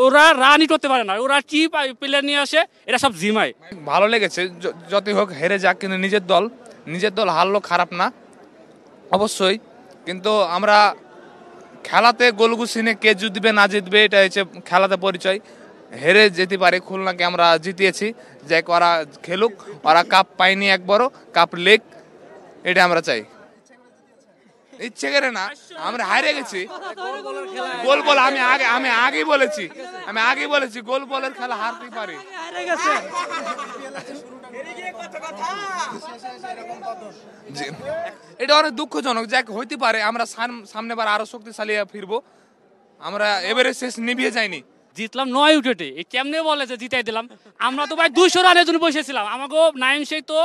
ওরা রানই করতে পারে না, ওরা কি প্লেয়ার নিয়ে আসে এটা সব জিমায়। ভালো লেগেছে, যতই হোক হেরে যাক, কিন্তু নিজের দল হারলো খারাপ না অবশ্যই। কিন্তু আমরা খেলাতে গোল গুছিয়ে কে জিতবে না জিতবে এটা হচ্ছে খেলাতে পরিচয়। হেরে যেতে পারে, খুলনাকে আমরা জিতিয়েছি, যাই ওরা খেলুক, ওরা কাপ পায়নি, একবারও কাপ লেগ, এটা আমরা চাই। ইচ্ছে করে না, আমরা হারে গেছি গোল বল। আমি আগেই বলেছি গোল বলের খেলা হারতেই পারে। এটা অনেক দুঃখজনক, যাক হইতে পারে। আমরা সামনেবার আরো শক্তিশালী ফিরবো, আমরা এবারে শেষ নিভিয়ে যাইনি। জিতলাম 9 উইকেটে, এই কেমনে বলে যে জিতাই দিলাম? আমরা তো ভাই 200 রানের জন্য বসেছিলাম, আমাকে নাইম শেখ তো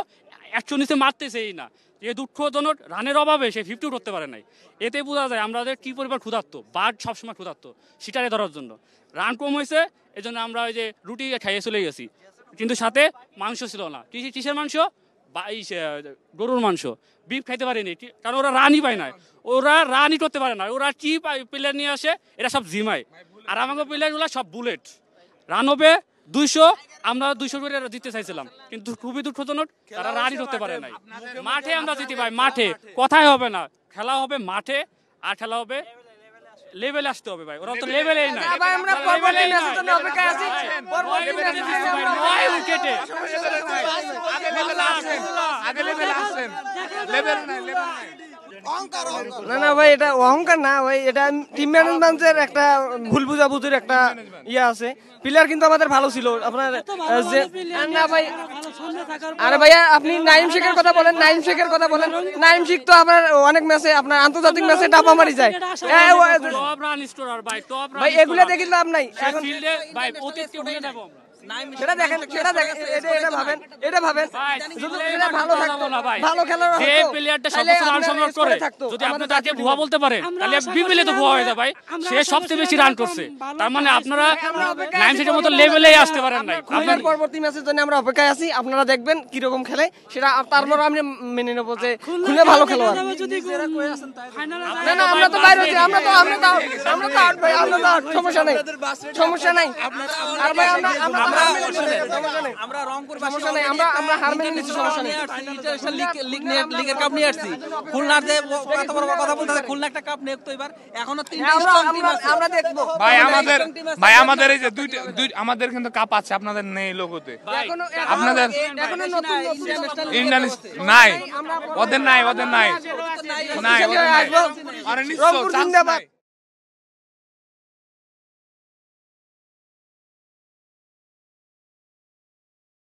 119 মারতেছেই না। এই দুঃখজনক, রানের অভাবে সে 50 করতে পারে নাই। এতে বোঝা যায় আমাদের কি পরিমাণ ক্ষুধার্ত, বার্ড সবসময় ক্ষুধার্ত সিটারে ধরার জন্য। রান কম হয়েছে, এই জন্য আমরা ওই যে রুটি খাইয়ে চলে গেছি, কিন্তু সাথে মাংস ছিল না। কিসের মাংস? গরুর মাংস, বিফ খাইতে পারিনি, কারণ ওরা রানই পায় না, ওরা রানই করতে পারে না। ওরা কি প্লেয়ার নিয়ে আসে এটা সব জিমায়। আর আমাকে প্লেয়ারগুলো সব বুলেট, রান হবে 200, আমরা 200 করে জিততে চাইছিলাম, কিন্তু খুবই দুঃখজনক তারা রানই করতে পারে নাই। মাঠে আমরা জিতি ভাই, মাঠে, কথাই হবে না, খেলা হবে মাঠে, আর খেলা হবে লেভেলে আসতে হবে ভাই। ওরা তো লেভেলেই নাই। আমরা পরবর্তী ম্যাচের জন্য অপেক্ষায় আছি। পরবর্তী ম্যাচে আমরা 9 উইকেটে না ভাই, এটা অহংকার না ভাই, এটা টিম ম্যানেজমেন্টের একটা ভুল বুঝাবুঝির একটা ইয়ে আছে। প্লেয়ার কিন্তু আমাদের ভালো ছিল আপনার না ভাই। আরে ভাইয়া, আপনি নাইম শেখের কথা বলেন, নাইম শেখ তো আপনার অনেক ম্যাচে, আপনার আন্তর্জাতিক ম্যাচে ডাপা মারি যায় ভাই, এগুলো দেখি লাভ নাই। সেটা দেখেন, এটা ভাবেন ভালো খেলার যে প্লেয়ারটা সবচেয়ে রান সংগ্রহ করে, যদি আপনি তাকে ভুয়া বলতে পারেন তাহলে বিপিএলে তো ভুয়া হয়ে যায় ভাই। সে সবচেয়ে বেশি রান করছে, তার মানে আপনারা নাইম শেখের মতো লেভেলেই আসতে পারেন নাই। আপনার পরবর্তী ম্যাচের জন্য আমরা অপেক্ষায় আছি, আপনারা দেখবেন কি রকম খেলে, সেটা তারপর আমি মেনে নেবো যে খুলে ভালো খেলোয়াড়। না আমরা তো বাইরে আছি, আমরা তো আউট ভাই, আমরা তো আউট, সমস্যা নাই। আর ভাই আমরা রংপুর সমস্যা নাই, আমরা হার মেনে নিচ্ছি, সমস্যা নেই। লিগের কাপ নিয়ে আসছি, খুলনার যে কত বড় কথা বলতেছে, খুলনা একটা কাপ নেক তো এবার, এখনো 3টা আমরা দেখবো ভাই। আমাদের এই যে দুই আমাদের কিন্তু কাপ আছে, আপনাদের নেই লোগোতে। আপনাদের এখনো নতুন ইন্ডিয়ান নাই, ওদের নাই। আরে নিশ্চয়